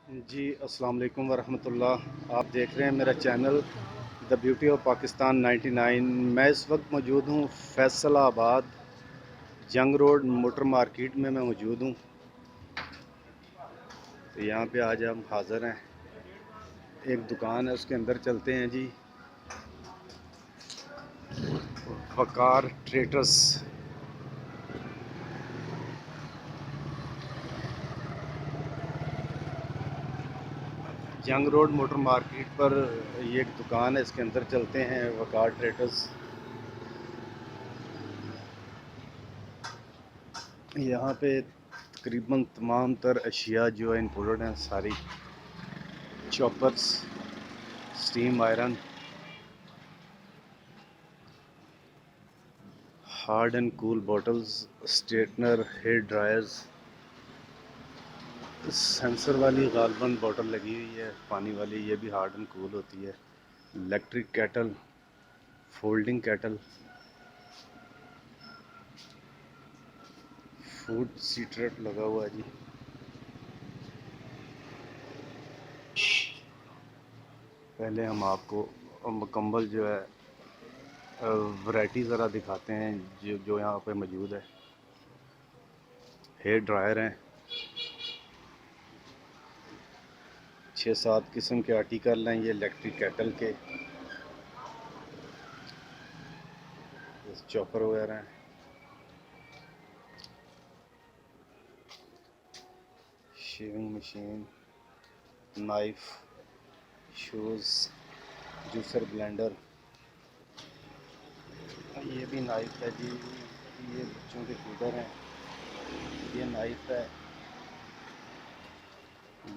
जी, अस्सलाम वालेकुम वरहमतुल्लाह। आप देख रहे हैं मेरा channel the beauty of Pakistan 99। मैं इस वक्त मौजूद हूँ फैसलाबाद जंग रोड मोटर मार्केट में मैं मौजूद हूँ। तो यहाँ पे आज हम हाज़िर हैं। एक दुकान है, उसके अंदर चलते हैं जी। वकार ट्रेडर्स, जंग रोड मोटर मार्केट पर ये एक दुकान है, इसके अंदर चलते हैं। वकार ट्रेडर्स, यहाँ पे तकरीबन तमाम तर अशिया जो है इंपोर्टेड हैं सारी। Choppers, steam iron, hard and cool bottles, straightener, hair dryers, sensor वाली गालबन बॉटल लगी हुई है पानी वाली, ये भी हार्ड एंड कूल होती है। Electric kettle, folding kettle, food सीट्रेट लगा हुआ है जी। पहले हम आपको मुकम्मल जो है वैरायटी ज़रा दिखाते हैं जो यहाँ पे मौजूद है। हेयर ड्रायर हैं, 6-7 किस्म के आर्टिकल हैं ये इलेक्ट्रिक कैटल के। चॉपर वगैरह हैं, shaving machine, knife, shoes, juicer blender. ये भी नाइफ है जी, ये बच्चों के फीडर हैं। ये नाइफ है,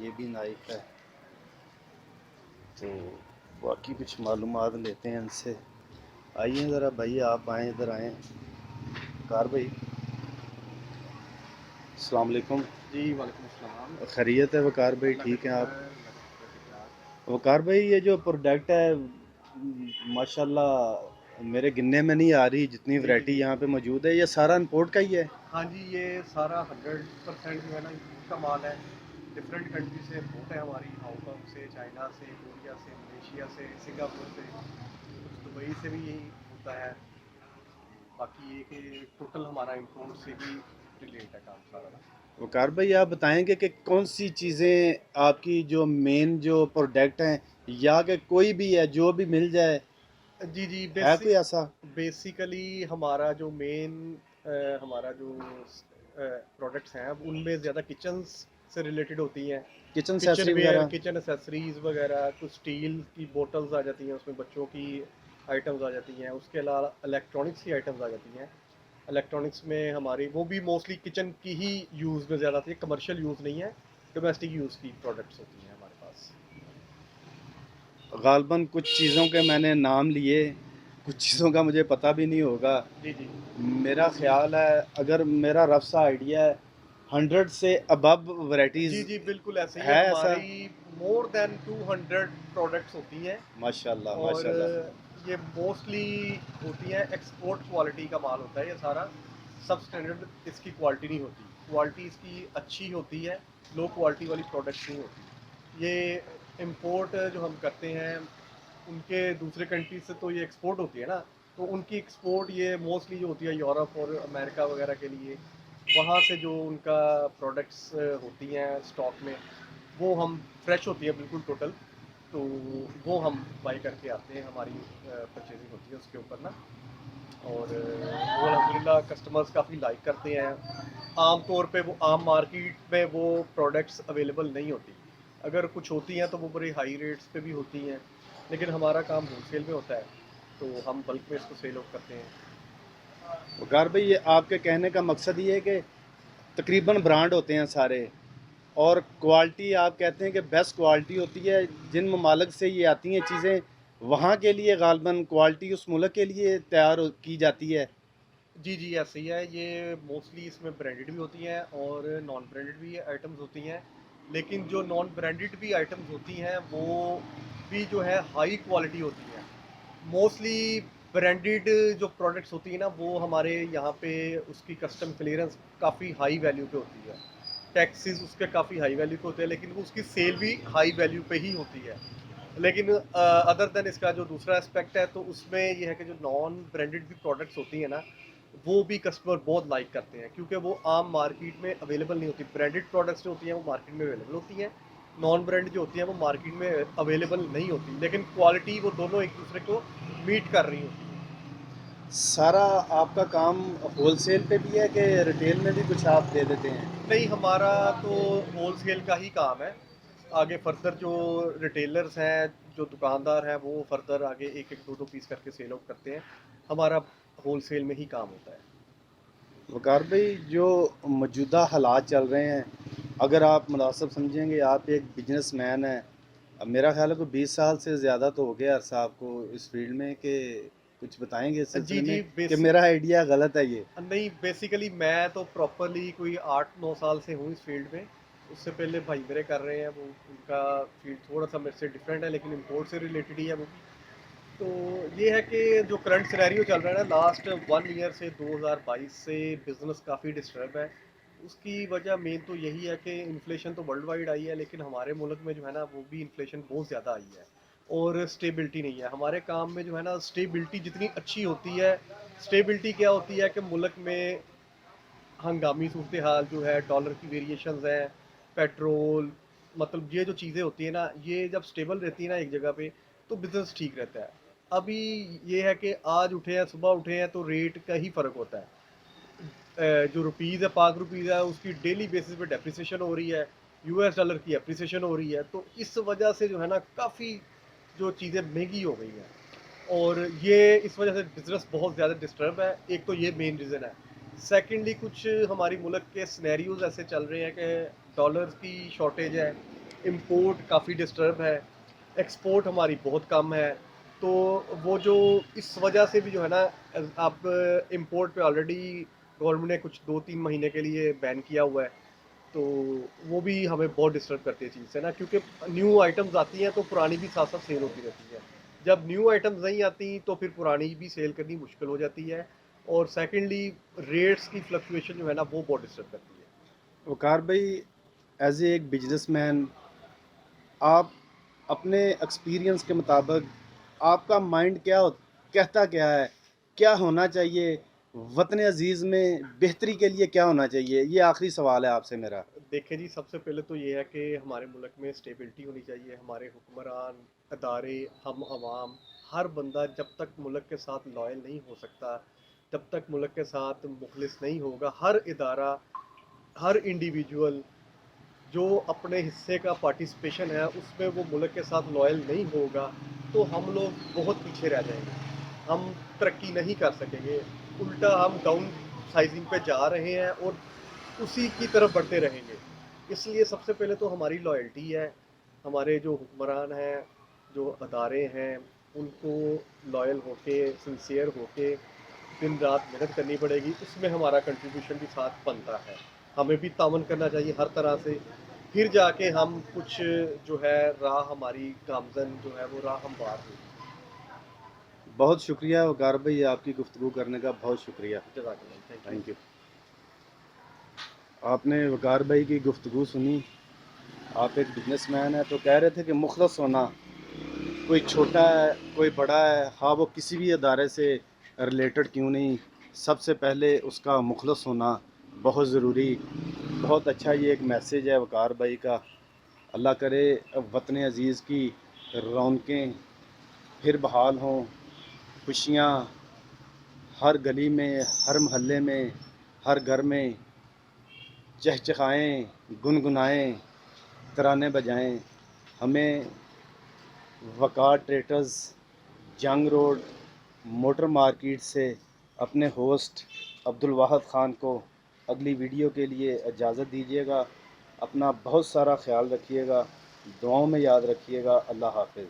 ये भी नाइफ है। तो बाकी कुछ मालूमात लेते हैं इनसे। आइए ज़रा भाई, आप आएँ, इधर आएँ। कार भाई, अस्सलाम वालेकुम। जी वालेकुम अस्सलाम। खैरियत है वकार भाई? अल्लाह का ठीक है शुक्र आप? है, अल्लाह का शुक्र, ठीक ठाक। वकार भाई, ये जो प्रोडक्ट है माशाल्लाह मेरे गिनने में नहीं आ रही जितनी जी जी वैरायटी जी। यहाँ पे मौजूद है। ये सारा इंपोर्ट का ही है? हाँ जी, ये सारा 100% जो है ना इम्पोर्ट का माल है। डिफरेंट कंट्री से इम्पोर्ट है हमारी, हांगकॉन्ग से, चाइना से, कोरिया से, मलेशिया से, सिंगापुर से, कुछ दुबई से भी यही होता है। बाकी ये कि टोटल हमारा इम्पोर्ट से ही रिलेट है काम सारा ना। वकार भाई, आप बताएंगे कि कौन सी चीज़ें आपकी जो मेन जो प्रोडक्ट हैं, या कि कोई भी है जो भी मिल जाए, जी जी। है कोई ऐसा? बेसिकली हमारा जो मेन हमारा जो प्रोडक्ट्स हैं अब उनमें ज़्यादा किचन्स से रिलेटेड होती हैं। किचन किचन सेसरी वेयर, वगैरह? किचन एसेसरीज वगैरह, कुछ स्टील की बोटल्स आ जाती हैं, उसमें बच्चों की आइटम्स आ जाती हैं। उसके अलावा इलेक्ट्रॉनिक्स की आइटम्स आ जाती हैं। इलेक्ट्रॉनिक्स में हमारी वो भी मोस्टली किचन की ही यूज़ में ज़्यादा आती है, कमर्शियल यूज़ नहीं है, डोमेस्टिक यूज़ की प्रोडक्ट्स होती हैं हमारे पास। गालबन कुछ चीज़ों के मैंने नाम लिए, कुछ चीज़ों का मुझे पता भी नहीं होगा। जी जी मेरा ख्याल है, अगर मेरा रफ सा आइडिया है, 100 से अबव जी वैरायटीज़ जी, बिल्कुल ऐसे ही है। है ऐसा? हमारी मोर देन 200 प्रोडक्ट्स होती हैं। माशाल्लाह और माशाल्लाह। ये मोस्टली होती हैं एक्सपोर्ट क्वालिटी का माल होता है ये सारा। सब स्टैंडर्ड इसकी क्वालिटी नहीं होती, क्वालिटी इसकी अच्छी होती है, लो क्वालिटी वाली प्रोडक्ट्स नहीं होती ये। इंपोर्ट जो हम करते हैं उनके दूसरे कंट्री से, तो ये एक्सपोर्ट होती है ना, तो उनकी एक्सपोर्ट ये मोस्टली जो होती है यूरोप और अमेरिका वगैरह के लिए। वहाँ से जो उनका प्रोडक्ट्स होती हैं स्टॉक में, वो हम फ्रेश होती है बिल्कुल टोटल, तो वो हम बाई करके आते हैं। हमारी परचेजिंग होती है उसके ऊपर ना। और वो अल्हम्दुलिल्लाह कस्टमर्स काफ़ी लाइक करते हैं। आम तौर पे वो आम मार्केट में वो प्रोडक्ट्स अवेलेबल नहीं होती। अगर कुछ होती हैं तो वो बड़ी हाई रेट्स पे भी होती हैं, लेकिन हमारा काम होलसेल में होता है, तो हम बल्क में इसको सेल ऑफ करते हैं। वकार भाई, ये आपके कहने का मकसद ये है कि तकरीबन ब्रांड होते हैं सारे, और क्वालिटी आप कहते हैं कि बेस्ट क्वालिटी होती है। जिन ममालिक से ये आती हैं चीज़ें, वहाँ के लिए गालबन क्वालिटी उस मुल्क के लिए तैयार की जाती है। जी जी, ऐसे ही है ये। मोस्टली इसमें ब्रांडेड भी होती हैं और नॉन ब्रांडेड भी आइटम्स होती हैं। लेकिन जो नॉन ब्रांडेड भी आइटम्स होती हैं वो भी जो है हाई क्वालिटी होती हैं। मोस्टली ब्रांडेड जो प्रोडक्ट्स होती हैं ना, वो हमारे यहाँ पे उसकी कस्टम क्लियरेंस काफ़ी हाई वैल्यू पे होती है। टैक्सेस उसके काफ़ी हाई वैल्यू के होते हैं, लेकिन वो उसकी सेल भी हाई वैल्यू पे ही होती है। लेकिन अदर देन इसका जो दूसरा एस्पेक्ट है, तो उसमें ये है कि जो नॉन ब्रांडेड भी प्रोडक्ट्स होती हैं ना, वो भी कस्टमर बहुत लाइक करते हैं, क्योंकि वो आम मार्केट में अवेलेबल नहीं होती। ब्रांडेड प्रोडक्ट्स जो होती हैं वो मार्केट में अवेलेबल होती हैं, नॉन ब्रांड जो होती हैं वो मार्केट में अवेलेबल नहीं होती, लेकिन क्वालिटी वो दोनों एक दूसरे को मीट कर रही होती है। सारा आपका काम होलसेल पे भी है कि रिटेल में भी कुछ आप दे देते हैं? नहीं, हमारा तो होलसेल का ही काम है। आगे फर्दर जो रिटेलर्स हैं, जो दुकानदार हैं, वो फर्दर आगे एक एक दो दो पीस करके सेल आउट करते हैं। हमारा होलसेल में ही काम होता है। वकार भाई, जो मौजूदा हालात चल रहे हैं, अगर आप मुनासिब समझेंगे, आप एक बिजनेसमैन हैं, अब मेरा ख्याल है कोई 20 साल से ज़्यादा तो हो गया अरसा आपको इस फील्ड में, कि कुछ बताएंगे इस जी सिलसिले जी, में कि मेरा आइडिया गलत है ये? नहीं, बेसिकली मैं तो प्रॉपरली कोई 8-9 साल से हूँ इस फील्ड में। उससे पहले भाई मेरे कर रहे हैं, वो उनका फील्ड थोड़ा सा मेरे से डिफरेंट है, लेकिन इम्पोर्ट से रिलेटेड ही है वो भी। तो ये है कि जो करंट सिनेरियो चल रहा है ना, लास्ट 1 ईयर से 2022 से बिजनेस काफ़ी डिस्टर्ब है। उसकी वजह मेन तो यही है कि इन्फ्लेशन तो वर्ल्ड वाइड आई है, लेकिन हमारे मुल्क में जो है ना, वो भी इन्फ्लेशन बहुत ज़्यादा आई है और स्टेबिलिटी नहीं है। हमारे काम में जो है ना, स्टेबिलिटी जितनी अच्छी होती है, स्टेबिलिटी क्या होती है कि मुल्क में हंगामी सूरत हाल जो है, डॉलर की वेरिएशंस हैं, पेट्रोल, मतलब ये जो चीज़ें होती हैं ना, ये जब स्टेबल रहती है ना एक जगह पे, तो बिज़नेस ठीक रहता है। अभी ये है कि आज उठे हैं, सुबह उठे हैं, तो रेट का ही फ़र्क होता है। जो रुपीज़ है, पाक रुपीज़ है, उसकी डेली बेसिस पे डेप्रिसिएशन हो रही है, यूएस डॉलर की एप्रिसिएशन हो रही है, तो इस वजह से जो है ना, काफ़ी जो चीज़ें महंगी हो गई हैं और ये इस वजह से बिज़नेस बहुत ज़्यादा डिस्टर्ब है। एक तो ये मेन रीज़न है। सेकेंडली, कुछ हमारी मुल्क के सिनेरियोज ऐसे चल रहे हैं कि डॉलर्स की शॉर्टेज है, इंपोर्ट काफ़ी डिस्टर्ब है, एक्सपोर्ट हमारी बहुत कम है। तो वो जो इस वजह से भी जो है ना, आप इंपोर्ट पे ऑलरेडी गवर्नमेंट ने कुछ 2-3 महीने के लिए बैन किया हुआ है। तो वो भी हमें बहुत डिस्टर्ब करती है चीज़ से ना, क्योंकि न्यू आइटम्स आती हैं तो पुरानी भी साथ साथ सेल होती रहती है। जब न्यू आइटम्स नहीं आती तो फिर पुरानी भी सेल करनी मुश्किल हो जाती है। और सेकेंडली, रेट्स की फ्लक्चुएशन जो है ना, वो बहुत डिस्टर्ब करती है। वकार भाई, एज ए एक बिजनेसमैन, आप अपने एक्सपीरियंस के मुताबिक आपका माइंड कहता क्या है, क्या होना चाहिए वतन अजीज़ में, बेहतरी के लिए क्या होना चाहिए? ये आखिरी सवाल है आपसे मेरा। देखें जी, सबसे पहले तो ये है कि हमारे मुल्क में स्टेबिलिटी होनी चाहिए। हमारे हुक्मरान, अदारे, हम आवाम, हर बंदा जब तक मुल्क के साथ लॉयल नहीं हो सकता, जब तक मुल्क के साथ मुखलिस नहीं होगा, हर इदारा, हर इंडिविजुअल जो अपने हिस्से का पार्टिसिपेशन है उसमें वो मुल्क के साथ लॉयल नहीं होगा, तो हम लोग बहुत पीछे रह जाएंगे, हम तरक्की नहीं कर सकेंगे। उल्टा हम डाउन साइजिंग पे जा रहे हैं और उसी की तरफ बढ़ते रहेंगे। इसलिए सबसे पहले तो हमारी लॉयल्टी है। हमारे जो हुक्मरान हैं, जो अदारे हैं, उनको लॉयल होके, सिंसियर होके दिन रात मेहनत करनी पड़ेगी। उसमें हमारा कंट्रीब्यूशन भी साथ बनता है। हमें भी तावन करना चाहिए हर तरह से, फिर जाके हम कुछ जो है राह, हमारी गामजन जो है वो राह हमवार होगी। बहुत शुक्रिया वकार भाई, आपकी गुफ्तगू करने का बहुत शुक्रिया। जज़ाकल्लाह, थैंक यू। Thank you. आपने वकार भाई की गुफ्तगू सुनी। आप एक बिजनेसमैन है, तो कह रहे थे कि मुखलस होना, कोई छोटा है कोई बड़ा है, हाँ वो किसी भी अदारे से रिलेटेड क्यों नहीं, सबसे पहले उसका मुखलस होना बहुत ज़रूरी। बहुत अच्छा ये एक मैसेज है वकार भाई का। अल्लाह करे वतन अज़ीज़ की रौनकें फिर बहाल हों, खुशियाँ हर गली में, हर मोहल्ले में, हर घर में चहचहाएँ, गुनगुनाएँ, तराने बजाएँ। हमें वकार ट्रेडर्स, जंग रोड, मोटर मार्केट से अपने होस्ट अब्दुल वाहिद ख़ान को अगली वीडियो के लिए इजाज़त दीजिएगा। अपना बहुत सारा ख्याल रखिएगा, दुआओं में याद रखिएगा। अल्लाह हाफ़िज़।